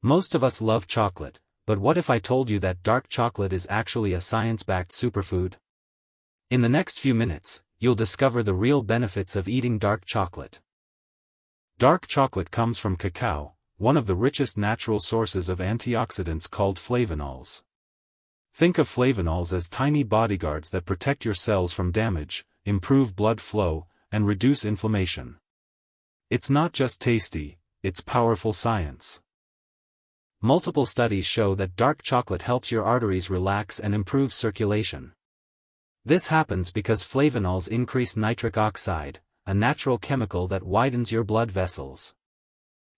Most of us love chocolate, but what if I told you that dark chocolate is actually a science-backed superfood? In the next few minutes, you'll discover the real benefits of eating dark chocolate. Dark chocolate comes from cacao, one of the richest natural sources of antioxidants called flavanols. Think of flavanols as tiny bodyguards that protect your cells from damage, improve blood flow, and reduce inflammation. It's not just tasty, it's powerful science. Multiple studies show that dark chocolate helps your arteries relax and improves circulation. This happens because flavanols increase nitric oxide, a natural chemical that widens your blood vessels.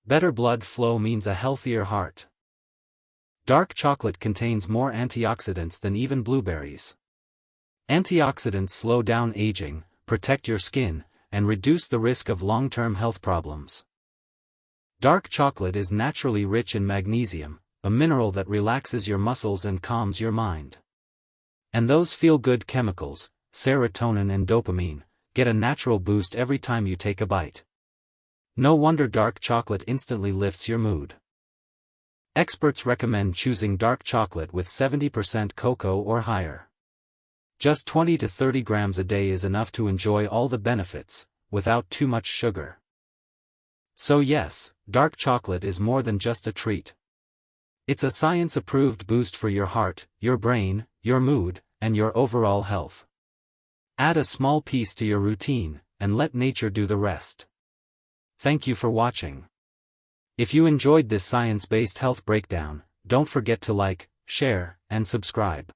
Better blood flow means a healthier heart. Dark chocolate contains more antioxidants than even blueberries. Antioxidants slow down aging, protect your skin, and reduce the risk of long-term health problems. Dark chocolate is naturally rich in magnesium, a mineral that relaxes your muscles and calms your mind. And those feel-good chemicals, serotonin and dopamine, get a natural boost every time you take a bite. No wonder dark chocolate instantly lifts your mood. Experts recommend choosing dark chocolate with 70% cocoa or higher. Just 20 to 30 grams a day is enough to enjoy all the benefits, without too much sugar. So yes, dark chocolate is more than just a treat. It's a science-approved boost for your heart, your brain, your mood, and your overall health. Add a small piece to your routine, and let nature do the rest. Thank you for watching. If you enjoyed this science-based health breakdown, don't forget to like, share, and subscribe.